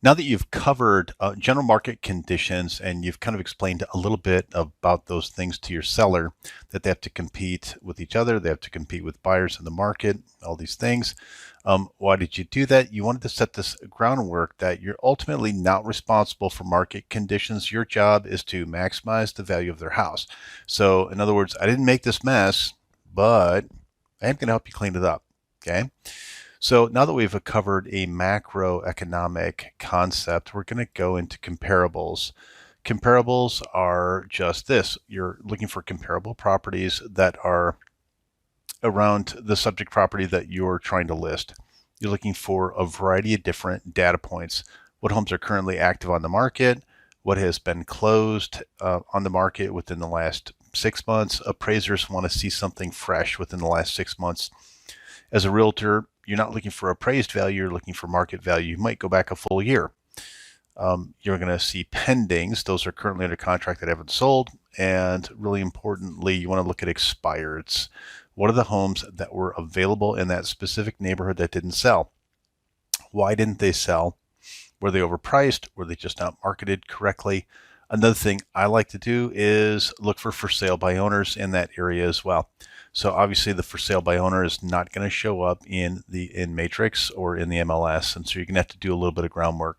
Now that you've covered general market conditions and you've kind of explained a little bit about those things to your seller, that they have to compete with each other, they have to compete with buyers in the market, all these things. Why did you do that? You wanted to set this groundwork that you're ultimately not responsible for market conditions. Your job is to maximize the value of their house. So, in other words, I didn't make this mess, but I am going to help you clean it up. Okay. So now that we've covered a macroeconomic concept, we're going to go into comparables. Comparables are just this. You're looking for comparable properties that are around the subject property that you're trying to list. You're looking for a variety of different data points. What homes are currently active on the market? What has been closed on the market within the last 6 months? Appraisers want to see something fresh within the last 6 months. As a realtor, you're not looking for appraised value, you're looking for market value. You might go back a full year. You're going to see pendings. Those are currently under contract that haven't sold. And really importantly, you want to look at expireds. What are the homes that were available in that specific neighborhood that didn't sell? Why didn't they sell? Were they overpriced? Were they just not marketed correctly? Another thing I like to do is look for sale by owners in that area as well. So obviously the for sale by owner is not going to show up in Matrix or in the MLS, and so you're going to have to do a little bit of groundwork.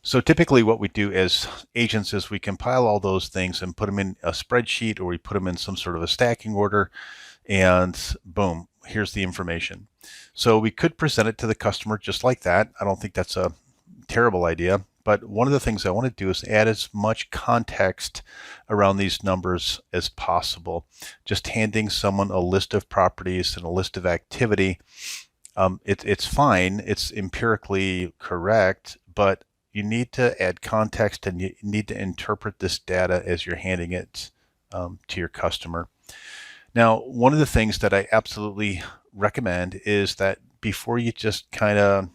So typically what we do as agents is we compile all those things and put them in a spreadsheet, or we put them in some sort of a stacking order, and boom, here's the information. So we could present it to the customer just like that. I don't think that's a terrible idea. But one of the things I want to do is add as much context around these numbers as possible. Just handing someone a list of properties and a list of activity, it's fine. It's empirically correct, but you need to add context and you need to interpret this data as you're handing it to your customer. Now, one of the things that I absolutely recommend is that before you just kind of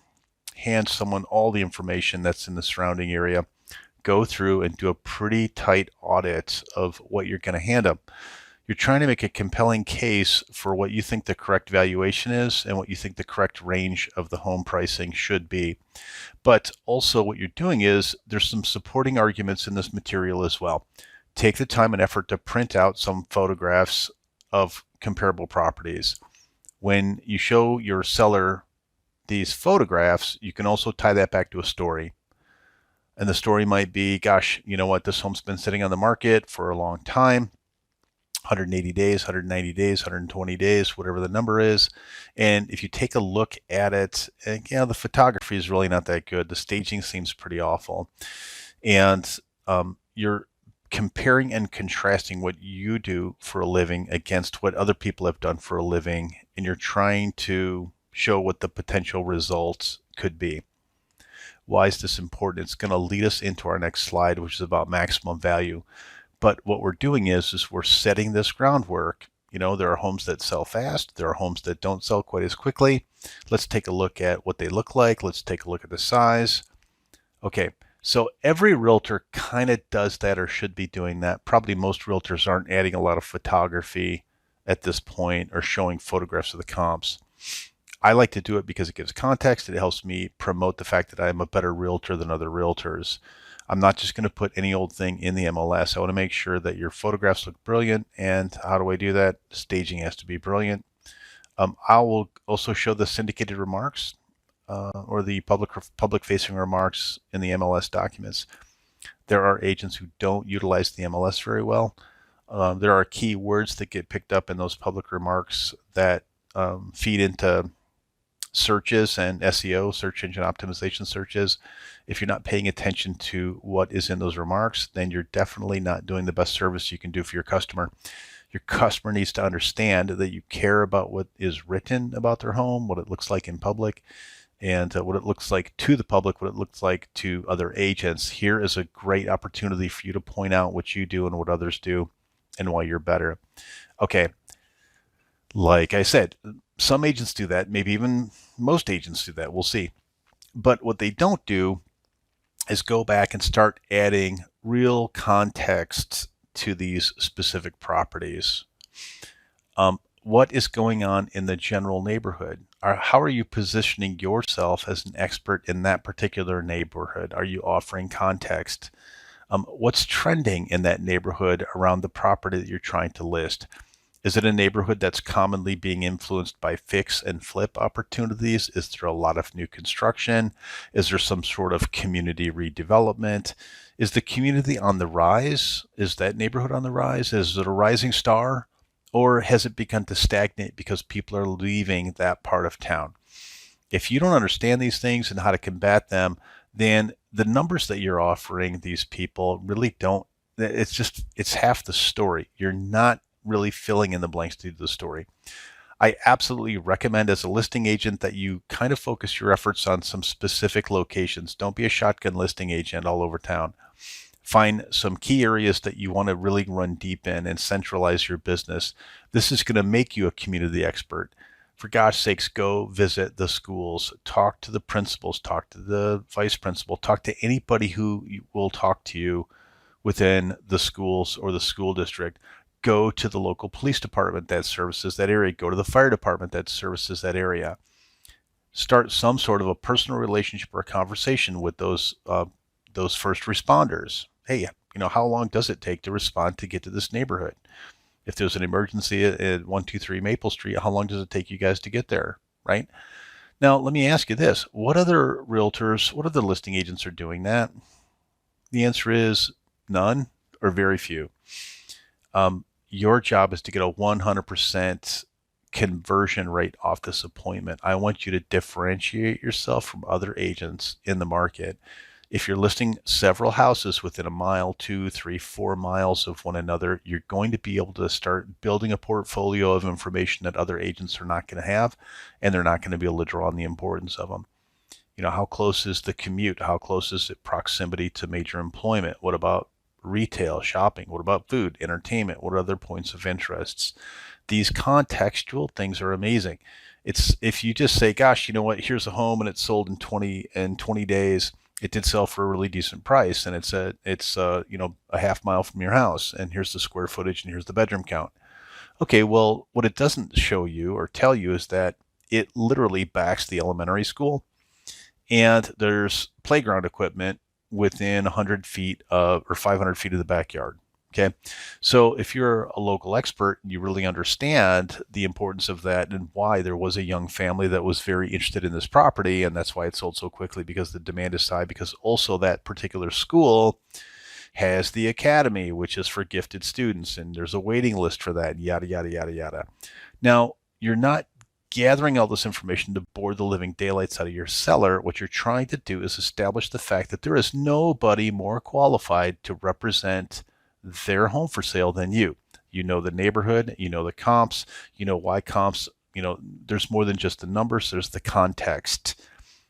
hand someone all the information that's in the surrounding area, go through and do a pretty tight audit of what you're going to hand them. You're trying to make a compelling case for what you think the correct valuation is and what you think the correct range of the home pricing should be. But also what you're doing is there's some supporting arguments in this material as well. Take the time and effort to print out some photographs of comparable properties. When you show your seller these photographs, you can also tie that back to a story. And the story might be, gosh, you know what, this home's been sitting on the market for a long time, 180 days, 190 days, 120 days, whatever the number is. And if you take a look at it, the photography is really not that good. The staging seems pretty awful. And you're comparing and contrasting what you do for a living against what other people have done for a living, and you're trying to show what the potential results could be. Why is this important? It's going to lead us into our next slide, which is about maximum value. But what we're doing is we're setting this groundwork. You know, there are homes that sell fast. There are homes that don't sell quite as quickly. Let's take a look at what they look like. Let's take a look at the size. Okay, so every realtor kind of does that or should be doing that. Probably most realtors aren't adding a lot of photography at this point or showing photographs of the comps. I like to do it because it gives context. It helps me promote the fact that I am a better realtor than other realtors. I'm not just going to put any old thing in the MLS. I want to make sure that your photographs look brilliant. And how do I do that? Staging has to be brilliant. I will also show the syndicated remarks or the public-facing remarks in the MLS documents. There are agents who don't utilize the MLS very well. There are key words that get picked up in those public remarks that feed into searches and SEO, search engine optimization searches. If you're not paying attention to what is in those remarks, then you're definitely not doing the best service you can do for your customer. Your customer needs to understand that you care about what is written about their home, what it looks like in public, and what it looks like to the public, what it looks like to other agents. Here is a great opportunity for you to point out what you do and what others do and why you're better. Okay, like I said, some agents do that, maybe even most agents do that, we'll see. But what they don't do is go back and start adding real context to these specific properties. What is going on in the general neighborhood? how are you positioning yourself as an expert in that particular neighborhood? Are you offering context? What's trending in that neighborhood around the property that you're trying to list? Is it a neighborhood that's commonly being influenced by fix and flip opportunities? Is there a lot of new construction? Is there some sort of community redevelopment? Is the community on the rise? Is that neighborhood on the rise? Is it a rising star? Or has it begun to stagnate because people are leaving that part of town? If you don't understand these things and how to combat them, then the numbers that you're offering these people really don't, it's half the story. You're not really filling in the blanks to the story. I absolutely recommend as a listing agent that you kind of focus your efforts on some specific locations. Don't be a shotgun listing agent all over town. Find some key areas that you want to really run deep in and centralize your business. This is going to make you a community expert. For gosh sakes, go visit the schools, talk to the principals, talk to the vice principal, talk to anybody who will talk to you within the schools or the school district. Go to the local police department that services that area. Go to the fire department that services that area. Start some sort of a personal relationship or a conversation with those first responders. Hey, how long does it take to respond to get to this neighborhood? If there's an emergency at 123 Maple Street, how long does it take you guys to get there, right? Now, let me ask you this. What other realtors, what other listing agents are doing that? The answer is none or very few. Your job is to get a 100% conversion rate off this appointment. I want you to differentiate yourself from other agents in the market. If you're listing several houses within a mile, 2, 3, 4 miles of one another, you're going to be able to start building a portfolio of information that other agents are not going to have, and they're not going to be able to draw on the importance of them. How close is the commute? How close is it proximity to major employment? What about retail, shopping? What about food, entertainment? What are other points of interests? These contextual things are amazing. It's if you just say, gosh, you know what, here's a home and it's sold in 20 days. It did sell for a really decent price, and it's a half mile from your house, and here's the square footage and here's the bedroom count. Okay, well, what it doesn't show you or tell you is that it literally backs the elementary school, and there's playground equipment within 100 feet of or 500 feet of the backyard. Okay, so if you're a local expert, you really understand the importance of that and why there was a young family that was very interested in this property, and that's why it sold so quickly, because the demand is high, because also that particular school has the academy, which is for gifted students, and there's a waiting list for that, yada, yada, yada, yada. Now, you're not gathering all this information to bore the living daylights out of your seller. What you're trying to do is establish the fact that there is nobody more qualified to represent their home for sale than you. You know the neighborhood, you know the comps, you know why comps, there's more than just the numbers, there's the context.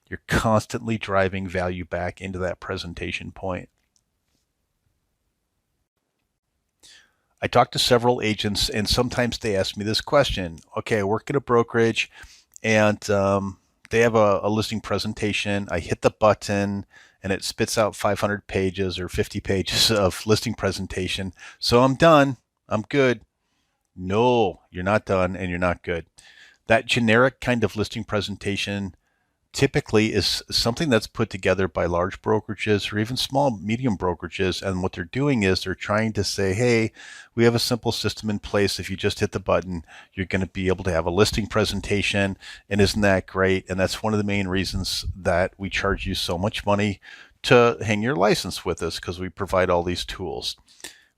You're constantly driving value back into that presentation point. I talk to several agents, and sometimes they ask me this question. Okay, I work at a brokerage, and they have a listing presentation. I hit the button, and it spits out 500 pages or 50 pages of listing presentation. So I'm done. I'm good. No, you're not done, and you're not good. That generic kind of listing presentation typically is something that's put together by large brokerages or even small, medium brokerages. And what they're doing is they're trying to say, hey, we have a simple system in place. If you just hit the button, you're going to be able to have a listing presentation. And isn't that great? And that's one of the main reasons that we charge you so much money to hang your license with us, because we provide all these tools.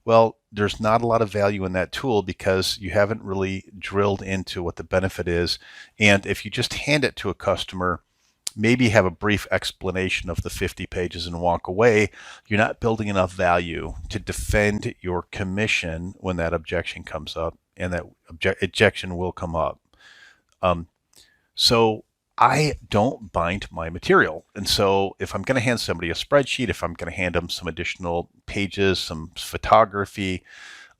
Well, there's not a lot of value in that tool because you haven't really drilled into what the benefit is. And if you just hand it to a customer, maybe have a brief explanation of the 50 pages and walk away, you're not building enough value to defend your commission when that objection comes up, and that objection will come up. So I don't bind my material. And so if I'm going to hand somebody a spreadsheet, if I'm going to hand them some additional pages, some photography,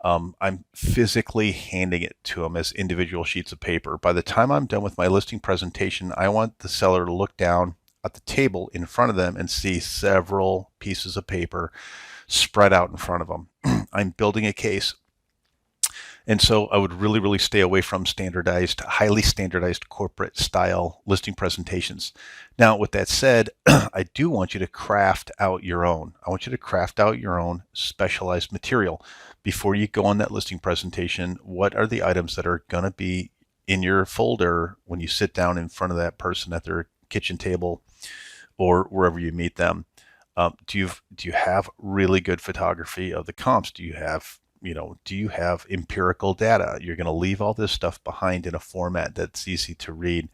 I'm physically handing it to them as individual sheets of paper. By the time I'm done with my listing presentation, I want the seller to look down at the table in front of them and see several pieces of paper spread out in front of them. I'm building a case. And so I would really, really stay away from standardized, highly standardized corporate style listing presentations. Now, with that said, I do want you to craft out your own. I want you to craft out your own specialized material. Before you go on that listing presentation, what are the items that are going to be in your folder when you sit down in front of that person at their kitchen table or wherever you meet them? Do you have really good photography of the comps? Do you have empirical data? You're going to leave all this stuff behind in a format that's easy to read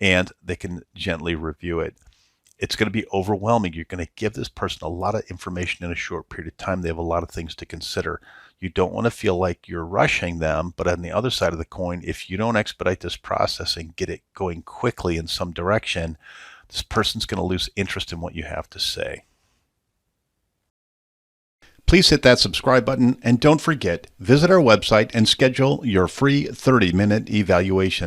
and they can gently review it. It's going to be overwhelming. You're going to give this person a lot of information in a short period of time. They have a lot of things to consider. You don't want to feel like you're rushing them, but on the other side of the coin, if you don't expedite this process and get it going quickly in some direction, this person's going to lose interest in what you have to say. Please hit that subscribe button and don't forget, visit our website and schedule your free 30-minute evaluation.